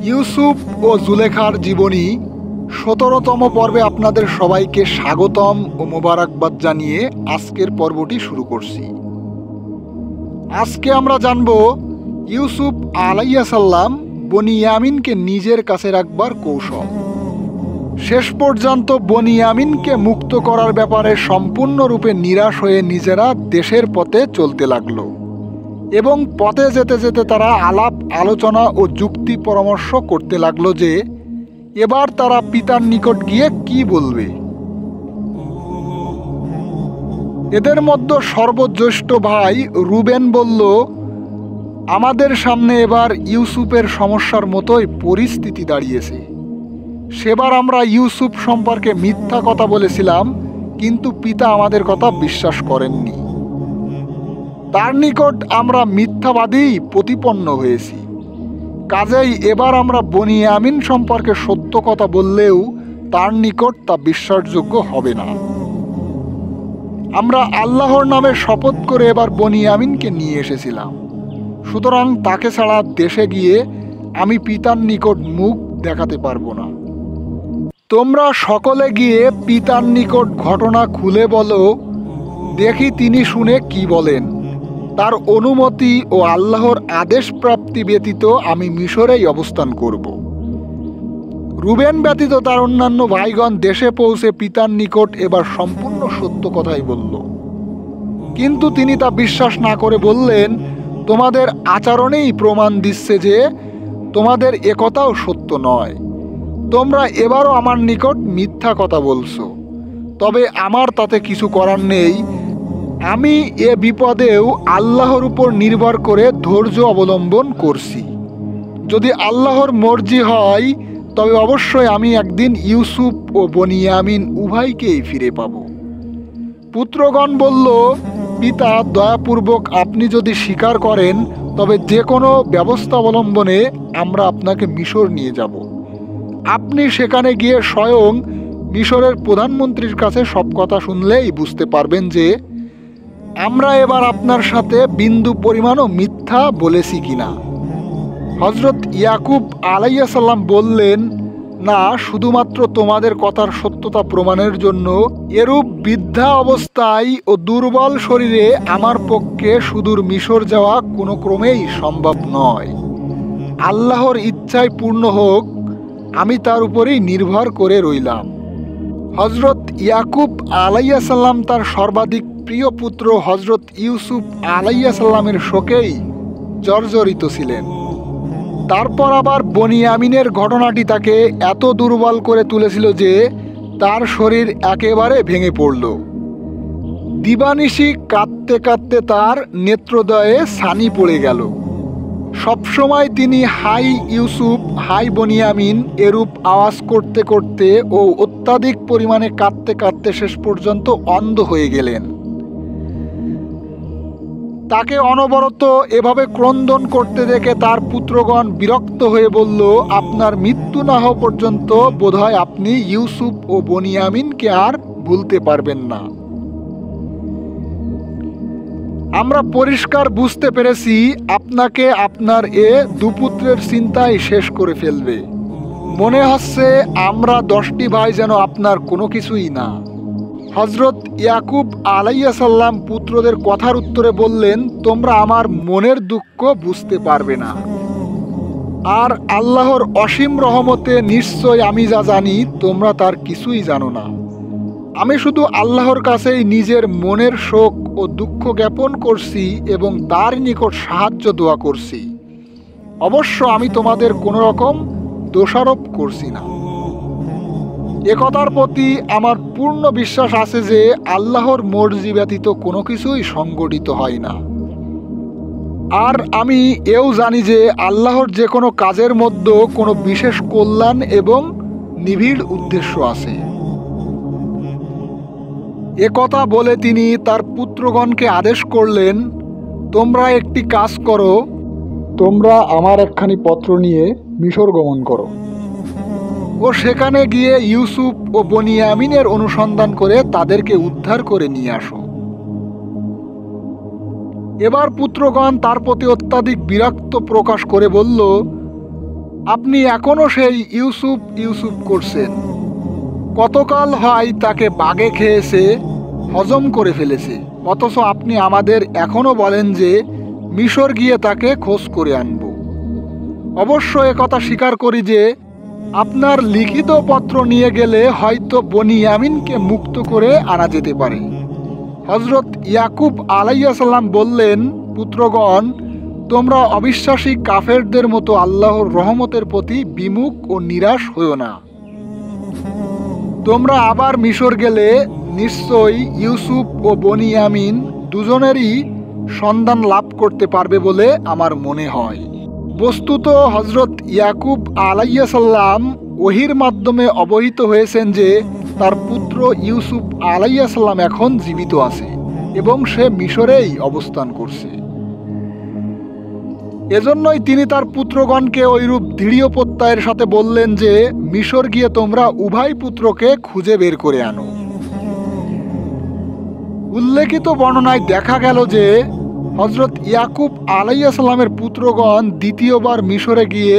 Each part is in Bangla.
ইউসুফ ও জুলেখার জীবনী ১৭তম পর্বে আপনাদের সবাইকে স্বাগতম ও মোবারকবাদ জানিয়ে আজকের পর্বটি শুরু করছি। আজকে আমরা জানব ইউসুফ আলাইহিসসালাম বনিয়ামিনকে নিজের কাছে রাখবার কৌশল। শেষ পর্যন্ত বনিয়ামিনকে মুক্ত করার ব্যাপারে সম্পূর্ণরূপে নিরাশ হয়ে নিজেরা দেশের পথে চলতে লাগলো এবং পথে যেতে যেতে তারা আলাপ আলোচনা ও যুক্তি পরামর্শ করতে লাগলো যে এবার তারা পিতার নিকট গিয়ে কি বলবে। এদের মধ্যে সর্বজ্যেষ্ঠ ভাই রুবেন বলল, আমাদের সামনে এবার ইউসুফের সমস্যার মতোই পরিস্থিতি দাঁড়িয়েছে। সেবার আমরা ইউসুফ সম্পর্কে মিথ্যা কথা বলেছিলাম, কিন্তু পিতা আমাদের কথা বিশ্বাস করেননি। তার নিকট আমরা মিথ্যাবাদী প্রতিপন্ন হয়েছি। কাজেই এবার আমরা বনিয়ামিন সম্পর্কে সত্য কথা বললেও তার নিকট তা বিশ্বাসযোগ্য হবে না। আমরা আল্লাহর নামে শপথ করে এবার বনিয়ামিনকে নিয়ে এসেছিলাম, সুতরাং তাকে ছাড়া দেশে গিয়ে আমি পিতার নিকট মুখ দেখাতে পারবো না। তোমরা সকলে গিয়ে পিতার নিকট ঘটনা খুলে বলো, দেখি তিনি শুনে কি বলেন। তার অনুমতি ও আল্লাহর আদেশ প্রাপ্তি ব্যতীত আমি মিশরেই অবস্থান করব। রুবেন ব্যতীত তার অন্যান্য ভাইগণ দেশে পৌঁছে পিতার নিকট এবার সম্পূর্ণ সত্য কথাই বলল, কিন্তু তিনি তা বিশ্বাস না করে বললেন, তোমাদের আচরণেই প্রমাণ দিচ্ছে যে তোমাদের একথাও সত্য নয়। তোমরা এবারও আমার নিকট মিথ্যা কথা বলছো, তবে আমার তাতে কিছু করার নেই। আমি এ বিপদেও আল্লাহর উপর নির্ভর করে ধৈর্য অবলম্বন করছি। যদি আল্লাহর মর্জি হয় তবে অবশ্যই আমি একদিন ইউসুফ ও বনিয়ামিন উভয়কেই ফিরে পাব। পুত্রগণ বলল, পিতা দয়াপূর্বক আপনি যদি স্বীকার করেন তবে যে কোনো ব্যবস্থা অবলম্বনে আমরা আপনাকে মিশর নিয়ে যাব। আপনি সেখানে গিয়ে স্বয়ং মিশরের প্রধানমন্ত্রীর কাছে সব কথা শুনলেই বুঝতে পারবেন যে আমরা এবার আপনার সাথে বিন্দু পরিমাণও মিথ্যা বলেছি কিনা। হযরত ইয়াকুব আলাইহিসসালাম বললেন, না, শুধুমাত্র তোমাদের কথার সত্যতা প্রমাণের জন্য এরূপ বৃদ্ধা অবস্থায় ও দুর্বল শরীরে আমার পক্ষে সুদূর মিশর যাওয়া কোনো ক্রমেই সম্ভব নয়। আল্লাহর ইচ্ছায় পূর্ণ হোক, আমি তার উপরেই নির্ভর করে রইলাম। হযরত ইয়াকুব আলাইহিসসালাম তার সর্বাধিক প্রিয় পুত্র হযরত ইউসুফ আলাইহিসসালামের শোকেই জর্জরিত ছিলেন। তারপর আবার বনিয়ামিনের ঘটনাটি তাকে এত দুর্বল করে তুলেছিল যে তার শরীর একেবারে ভেঙে পড়ল। দিবানিশি কাঁদতে কাঁদতে তার নেত্রদয়ে ছানি পড়ে গেল। সবসময় তিনি হাই ইউসুফ, হাই বনিয়ামিন এরূপ আওয়াজ করতে করতে ও অত্যাধিক পরিমাণে কাঁদতে কাঁদতে শেষ পর্যন্ত অন্ধ হয়ে গেলেন। তাকে অনবরত এভাবে ক্রন্দন করতে দেখে তার পুত্রগণ বিরক্ত হয়ে বলল, আপনার মৃত্যু না হওয়া পর্যন্ত বোধহয় আপনি ইউসুফ ও বনিয়ামিনকে আর ভুলতে পারবেন না। আমরা পরিষ্কার বুঝতে পেরেছি আপনাকে আপনার এ দুপুত্রের চিন্তাই শেষ করে ফেলবে। মনে হচ্ছে আমরা 10টি ভাই যেন আপনার কোনো কিছুই না। হযরত ইয়াকুব আলাইহিসসালাম পুত্রদের কথার উত্তরে বললেন, তোমরা আমার মনের দুঃখ বুঝতে পারবে না, আর আল্লাহর অসীম রহমতে নিশ্চয় আমি যা জানি তোমরা তার কিছুই জানো না। আমি শুধু আল্লাহর কাছেই নিজের মনের শোক ও দুঃখ জ্ঞাপন করছি এবং তার নিকট সাহায্য দোয়া করছি। অবশ্য আমি তোমাদের কোনো রকম দোষারোপ করছি না। একথার প্রতি আমার পূর্ণ বিশ্বাস আছে যে আল্লাহর মর্জি ব্যতীত কোনো কিছুই সংগঠিত হয় না। আর আমি এও জানি যে আল্লাহর যে কোনো কাজের মধ্যে কোনো বিশেষ কল্যাণ এবং নিবিড় উদ্দেশ্য আছে। একথা বলে তিনি তার পুত্রগণকে আদেশ করলেন, তোমরা একটি কাজ করো, তোমরা আমার একখানি পত্র নিয়ে মিশর গমন করো ও সেখানে গিয়ে ইউসুফ ও বনিয়ামিনের অনুসন্ধান করে তাদেরকে উদ্ধার করে নিয়ে আসো। এবার পুত্রগণ তার প্রতি অত্যাধিক বিরক্ত প্রকাশ করে বলল, আপনি এখনো সেই ইউসুফ ইউসুফ করছেন। কতকাল হয় তাকে বাগে খেয়েছে, হজম করে ফেলেছে, অথচ আপনি আমাদের এখনো বলেন যে মিশর গিয়ে তাকে খোঁজ করে আনব। অবশ্য একথা স্বীকার করি যে আপনার লিখিত পত্র নিয়ে গেলে হয়তো বনিয়ামিনকে মুক্ত করে আনা যেতে পারে। হজরত ইয়াকুব আলাইহিস সালাম বললেন, পুত্রগণ, তোমরা অবিশ্বাসী কাফেরদের মতো আল্লাহর রহমতের প্রতি বিমুখ ও নিরাশ হইও না। তোমরা আবার মিশর গেলে নিশ্চয়ই ইউসুফ ও বনিয়ামিন দুজনেরই সন্ধান লাভ করতে পারবে বলে আমার মনে হয়। বস্তুত হজরত ইয়াকুব আলাইহিস সালাম ওহির মাধ্যমে অবহিত হয়েছেন যে তার পুত্র ইউসুফ আলাইহিস সালাম এখন জীবিত আছে এবং সে মিশরেই অবস্থান করছে। এজন্যই তিনি তার পুত্রগণকে ওইরূপ দৃঢ় প্রত্যয়ের সাথে বললেন যে মিশর গিয়ে তোমরা উভয় পুত্রকে খুঁজে বের করে আনো। উল্লেখিত বর্ণনায় দেখা গেল যে হজরত ইয়াকুব আলাইহিস সালামের পুত্রগণ দ্বিতীয়বার মিশরে গিয়ে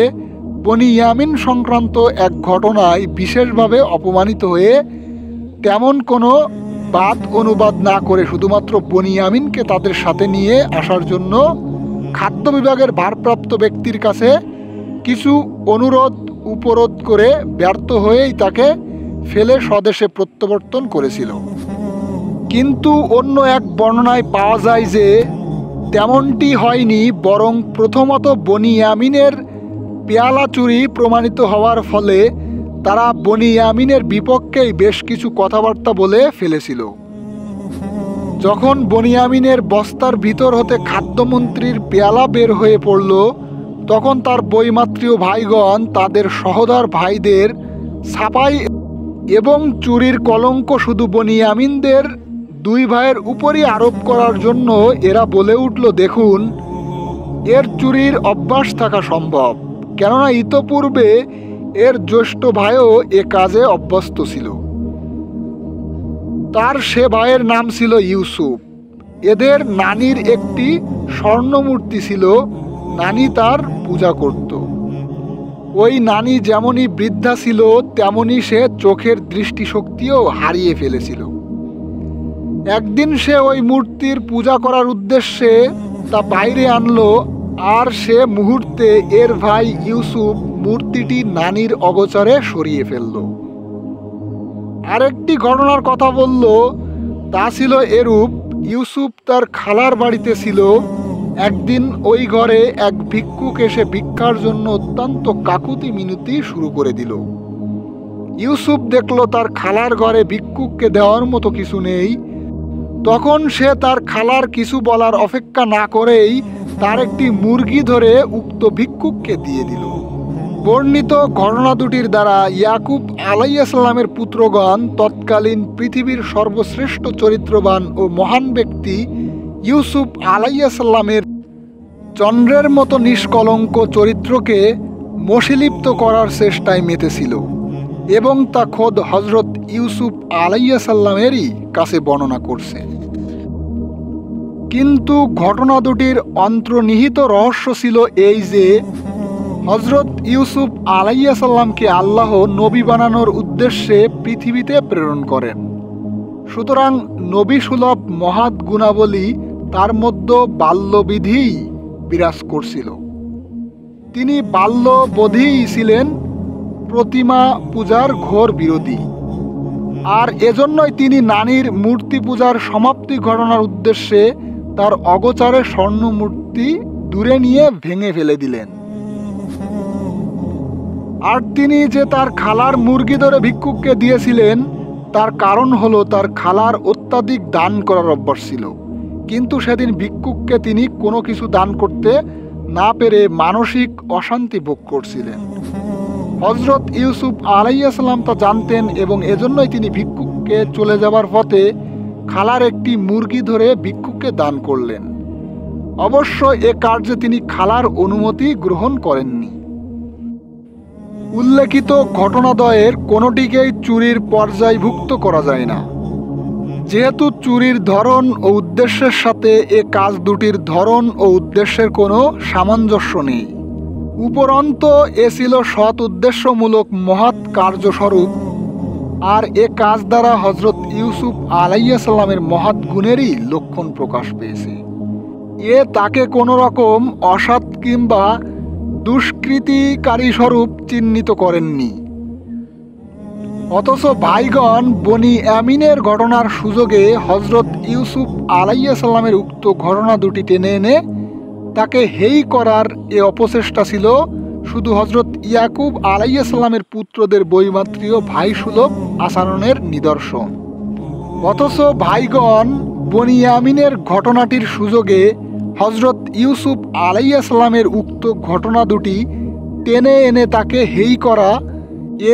বনিয়ামিন সংক্রান্ত এক ঘটনায় বিশেষভাবে অপমানিত হয়ে তেমন কোনো বাদ অনুবাদ না করে শুধুমাত্র বনিয়ামিনকে তাদের সাথে নিয়ে আসার জন্য খাদ্য বিভাগের ভারপ্রাপ্ত ব্যক্তির কাছে কিছু অনুরোধ উপরোধ করে ব্যর্থ হয়েই তাকে ফেলে স্বদেশে প্রত্যাবর্তন করেছিল। কিন্তু অন্য এক বর্ণনায় পাওয়া যায় যে তেমনটি হয়নি, বরং প্রথমত বনিয়ামিনের পেয়ালা চুরি প্রমাণিত হওয়ার ফলে তারা বনিয়ামিনের বিপক্ষেই বেশ কিছু কথাবার্তা বলে ফেলেছিল। যখন বনিয়ামিনের বস্তার ভিতর হতে খাদ্যমন্ত্রীর পেয়ালা বের হয়ে পড়ল, তখন তার বৈমাত্রীয় ভাইগণ তাদের সহোদর ভাইদের ছাপাই এবং চুরির কলঙ্ক শুধু বনিয়ামিনদের দুই ভাইয়ের উপরই আরোপ করার জন্য এরা বলে উঠল, দেখুন, এর চুরির অভ্যাস থাকা সম্ভব, কেননা ইতপূর্বে এর জ্যেষ্ঠ ভাইও এ কাজে অভ্যস্ত ছিল। তার সে ভাইয়ের নাম ছিল ইউসুফ। এদের নানির একটি স্বর্ণমূর্তি ছিল, নানি তার পূজা করত। ওই নানি যেমনই বৃদ্ধা ছিল তেমনই সে চোখের দৃষ্টিশক্তিও হারিয়ে ফেলেছিল। একদিন সে ওই মূর্তির পূজা করার উদ্দেশ্যে তা বাইরে আনলো, আর সে মুহূর্তে এর ভাই ইউসুফ মূর্তিটি নানির অগোচরে সরিয়ে ফেলল। আরেকটি ঘটনার কথা বলল, তা ছিল এরূপ, ইউসুফ তার খালার বাড়িতে ছিল। একদিন ওই ঘরে এক ভিক্ষুক এসে ভিক্ষার জন্য অত্যন্ত কাকুতি মিনতি শুরু করে দিল। ইউসুফ দেখল তার খালার ঘরে ভিক্ষুককে দেওয়ার মতো কিছু নেই। তখন সে তার খালার কিছু বলার অপেক্ষা না করেই তার একটি মুরগি ধরে উক্ত ভিক্ষুককে দিয়ে দিল। বর্ণিত ঘটনা দুটির দ্বারা ইয়াকুব আলাইহিস সালামের পুত্রগণ তৎকালীন পৃথিবীর সর্বশ্রেষ্ঠ চরিত্রবান ও মহান ব্যক্তি ইউসুফ আলাইহিস সালামের চন্দ্রের মতো নিষ্কলঙ্ক চরিত্রকে মশীলিপ্ত করার চেষ্টায় মেতেছিল এবং তা খোদ হজরত ইউসুফ আলাইহিস সালামেরই কাছে বর্ণনা করছে। কিন্তু ঘটনা দুটির অন্তর্নিহিত রহস্য ছিল এই যে হজরত ইউসুফ আলাইহিস সালামকে আল্লাহ নবী বানানোর উদ্দেশ্যে পৃথিবীতে প্রেরণ করেন। সুতরাং নবী সুলভ মহৎ গুণাবলী তার মধ্যে বাল্যবিধিই বিরাজ করছিল। তিনি বাল্যবধেই ছিলেন প্রতিমা পূজার ঘোর বিরোধী, আর এজন্যই তিনি নানির মূর্তি পূজার সমাপ্তি ঘটনার উদ্দেশ্যে তার অগোচরে স্বর্ণ মূর্তি দূরে নিয়ে ভেঙে ফেলে দিলেন। আর তিনি যে তার খালার মুরগি ধরে ভিক্ষুককে দিয়েছিলেন তার কারণ হলো তার খালার অত্যাধিক দান করার অভ্যাস ছিল, কিন্তু সেদিন ভিক্ষুককে তিনি কোনো কিছু দান করতে না পেরে মানসিক অশান্তি ভোগ করছিলেন। হজরত ইউসুফ আলাইহিস সালাম তা জানতেন এবং এজন্যই তিনি ভিক্ষুককে চলে যাবার পথে খালার একটি মুরগি ধরে ভিক্ষুককে দান করলেন। অবশ্য এ কার্যে তিনি খালার অনুমতি গ্রহণ করেননি। উল্লেখিত ঘটনাদ্বয়ের কোনোটিকেই চুরির পর্যায়ভুক্ত করা যায় না, যেহেতু চুরির ধরন ও উদ্দেশ্যের সাথে এ কাজ দুটির ধরন ও উদ্দেশ্যের কোনো সামঞ্জস্য নেই। উপরন্ত এ ছিল সৎ উদ্দেশ্যমূলক মহৎ কার্যস্বরূপ, আর এ কাজ দ্বারা হজরত ইউসুফ আলাইহিস সালামের মহৎ গুণেরই লক্ষণ প্রকাশ পেয়েছে। এ তাকে কোনো রকম অসৎ কিংবা দুষ্কৃতিকারী স্বরূপ চিহ্নিত করেননি। অথচ ভাইগণ বনি আমিনের ঘটনার সুযোগে হজরত ইউসুফ আলাইহিস সালামের উক্ত ঘটনা দুটি টেনে এনে তাকে হেয় করার এ অপচেষ্টা ছিল শুধু হজরত ইয়াকুব আলাইহিস সালামের পুত্রদের বৈমাত্রীয় ভাইসুলভ আচরণের নিদর্শন। অথচ ভাইগণ বনি আমিনের ঘটনাটির সুযোগে হজরত ইউসুফ আলাইহিস সালামের উক্ত ঘটনা দুটি টেনে এনে তাকে হেয় করা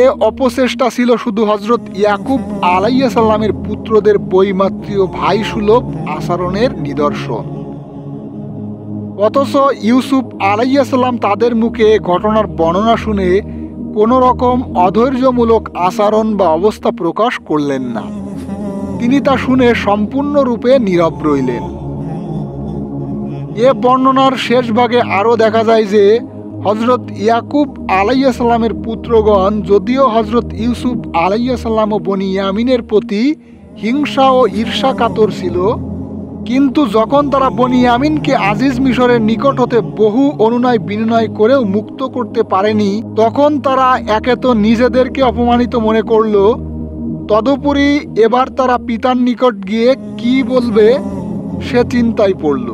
এ অপচেষ্টা ছিল শুধু হজরত ইয়াকুব আলাইহিস সালামের পুত্রদের বৈমাত্রীয় ভাইসুলভ আচরণের নিদর্শন। অথচ ইউসুফ আলাইহিস সালাম তাদের মুখে ঘটনার বর্ণনা শুনে কোনো রকম অধৈর্যমূলক আচরণ বা অবস্থা প্রকাশ করলেন না। তিনি তা শুনে সম্পূর্ণরূপে নীরব রইলেন। এ বর্ণনার শেষ ভাগে আরও দেখা যায় যে হজরত ইয়াকুব আলাইহিস সালামের পুত্রগণ যদিও হজরত ইউসুফ আলাইহিস সালাম ও বনি আমিনের প্রতি হিংসা ও ঈর্ষা কাতর ছিল, কিন্তু যখন তারা বনি আমিনকে আজিজ মিশরের নিকট হতে বহু অনুনয় বিনয় করেও মুক্ত করতে পারেনি, তখন তারা একে তো নিজেদেরকে অপমানিত মনে করল, তদুপরি এবার তারা পিতার নিকট গিয়ে কি বলবে সে চিন্তায় পড়ল।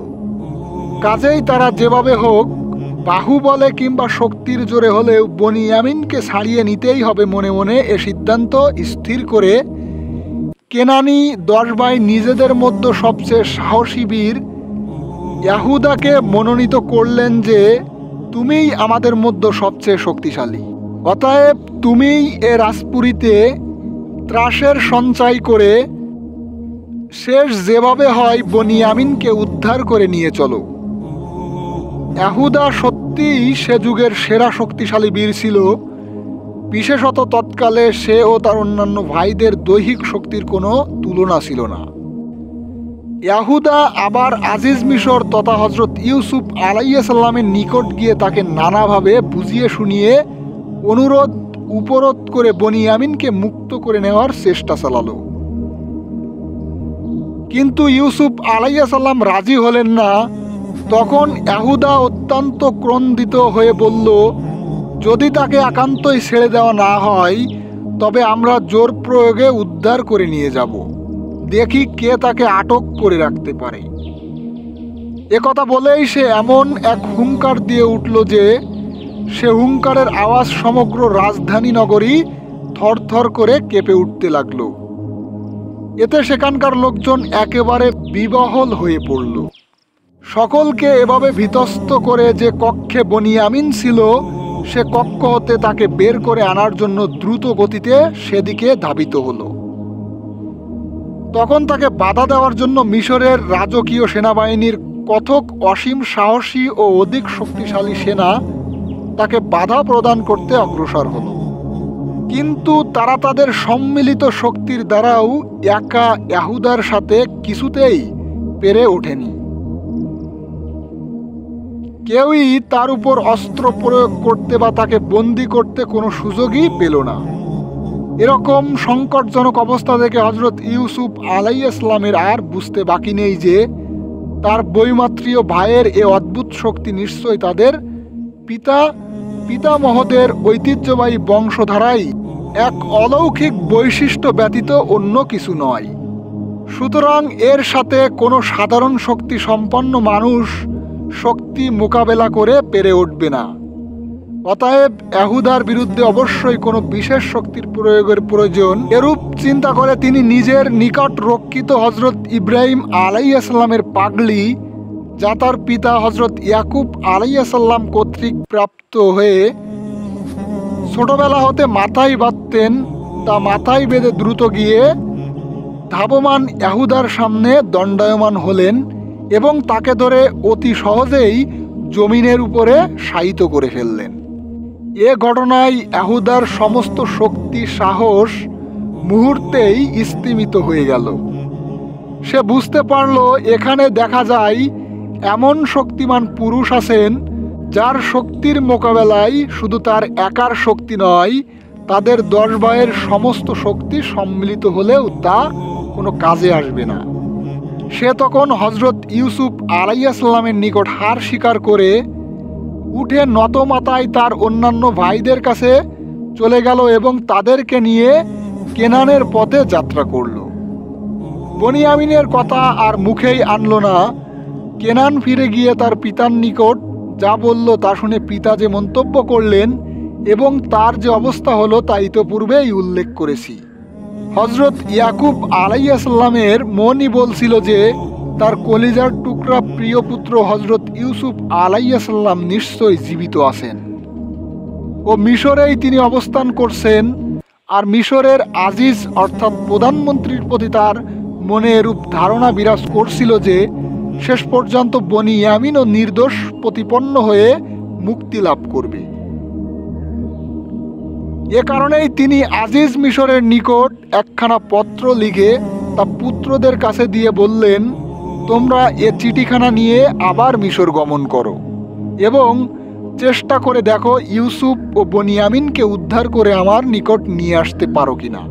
কাজেই তারা যেভাবে হোক বাহুবলে কিংবা শক্তির জোরে হলেও বনি আমিনকে ছাড়িয়ে নিতেই হবে মনে মনে এ সিদ্ধান্ত স্থির করে কেনানি 10 ভাই নিজেদের মধ্যে সবচেয়ে সাহসী বীর ইয়াহুদাকে মনোনীত করলেন যে তুমিই আমাদের মধ্যে সবচেয়ে শক্তিশালী, অতএব তুমিই এ রাজপুরীতে ত্রাসের সঞ্চয় করে শেষ যেভাবে হয় বনি আমিনকে উদ্ধার করে নিয়ে চলো। ইয়াহুদা সত্যিই সে যুগের সেরা শক্তিশালী বীর ছিল, বিশেষত তৎকালে সে ও তার অন্যান্য ভাইদের দৈহিক শক্তির কোনো তুলনা ছিল না। ইয়াহুদা আবার আজিজ মিশর তথা হজরত ইউসুফ আলাইহিস সালামের নিকট গিয়ে তাকে নানাভাবে বুঝিয়ে শুনিয়ে অনুরোধ উপরোধ করে বনি আমিনকে মুক্ত করে নেওয়ার চেষ্টা চালালো। কিন্তু ইউসুফ আলাইহিস সালাম রাজি হলেন না। তখন ইয়াহুদা অত্যন্ত ক্রন্দিত হয়ে বলল, যদি তাকে একান্তই ছেড়ে দেওয়া না হয় তবে আমরা জোর প্রয়োগে উদ্ধার করে নিয়ে যাব, দেখি কে তাকে আটক করে রাখতে পারে। একথা বলেই সে এমন এক হুঙ্কার দিয়ে উঠল যে সে হুঙ্কারের আওয়াজ সমগ্র রাজধানী নগরী থরথর করে কেঁপে উঠতে লাগলো। এতে সেখানকার লোকজন একেবারে বিবহল হয়ে পড়ল। সকলকে এভাবে ভীতস্ত করে যে কক্ষে বনি আমিন ছিল সে কক্ষ হতে তাকে বের করে আনার জন্য দ্রুত গতিতে সেদিকে ধাবিত হলো। তখন তাকে বাধা দেওয়ার জন্য মিশরের রাজকীয় সেনাবাহিনীর কথক অসীম সাহসী ও অধিক শক্তিশালী সেনা তাকে বাধা প্রদান করতে অগ্রসর হলো। কিন্তু তারা তাদের সম্মিলিত শক্তির দ্বারাও একা ইয়াহুদার সাথে কিছুতেই পেরে ওঠেনি। কেউই তার উপর অস্ত্র প্রয়োগ করতে বা তাকে বন্দি করতে কোনো সুযোগই পেল না। এরকম সংকটজনক অবস্থা দেখে হজরত ইউসুফ আলাইহিস সালামের আর বুঝতে বাকি নেই যে তার বৈমাত্রীয় ভাইয়ের এ অদ্ভুত শক্তি নিশ্চয় তাদের পিতামহদের ঐতিহ্যবাহী বংশধারাই এক অলৌকিক বৈশিষ্ট্য ব্যতীত অন্য কিছু নয়। সুতরাং এর সাথে কোনো সাধারণ শক্তি সম্পন্ন মানুষ শক্তি মোকাবেলা করে পেরে উঠবে না। অতএব ইয়াহুদার বিরুদ্ধে অবশ্যই কোনো বিশেষ শক্তির প্রয়োগের প্রয়োজন। এরূপ চিন্তা করে তিনি নিজের নিকট রক্ষিত হজরত ইব্রাহিম আলাইহিস সালামের পাগলি, যা তার পিতা হজরত ইয়াকুব আলাইহিস সালাম কর্তৃক প্রাপ্ত হয়ে ছোটবেলা হতে মাথায় বাঁধতেন, তা মাথায় বেঁধে দ্রুত গিয়ে ধাবমান ইয়াহুদার সামনে দণ্ডায়মান হলেন এবং তাকে ধরে অতি সহজেই জমিনের উপরে শায়িত করে ফেললেন। এ ঘটনায় ইয়াহুদার সমস্ত শক্তি সাহস মুহূর্তেই স্তিমিত হয়ে গেল। সে বুঝতে পারল এখানে দেখা যায় এমন শক্তিমান পুরুষ আছেন যার শক্তির মোকাবেলায় শুধু তার একার শক্তি নয়, তাদের 10 ভাইয়ের সমস্ত শক্তি সম্মিলিত হলেও তা কোনো কাজে আসবে না। সে তখন হজরত ইউসুফ আলাইহিসসালামের নিকট হার স্বীকার করে উঠে নত মাথায় তার অন্যান্য ভাইদের কাছে চলে গেল এবং তাদেরকে নিয়ে কেনানের পথে যাত্রা করল। বনিয়ামিনের কথা আর মুখেই আনলো না। কেনান ফিরে গিয়ে তার পিতার নিকট যা বলল তা শুনে পিতা যে মন্তব্য করলেন এবং তার যে অবস্থা হলো তা ইতোপূর্বেই উল্লেখ করেছি। হজরত ইয়াকুব আলাইহিসসালামের মনই বলছিল যে তার কলিজার টুকরা প্রিয় পুত্র হজরত ইউসুফ আলাইহিসসালাম নিশ্চয়ই জীবিত আছেন ও মিশরেই তিনি অবস্থান করছেন। আর মিশরের আজিজ অর্থাৎ প্রধানমন্ত্রীর প্রতি তার মনে এরূপ ধারণা বিরাজ করছিল যে শেষ পর্যন্ত বনিয়ামিনও নির্দোষ প্রতিপন্ন হয়ে মুক্তি লাভ করবে। এ কারণেই তিনি আজিজ মিশরের নিকট একখানা পত্র লিখে তা পুত্রদের কাছে দিয়ে বললেন, তোমরা এ চিঠিখানা নিয়ে আবার মিশর গমন করো এবং চেষ্টা করে দেখো ইউসুফ ও বনিয়ামিনকে উদ্ধার করে আমার নিকট নিয়ে আসতে পারো কিনা।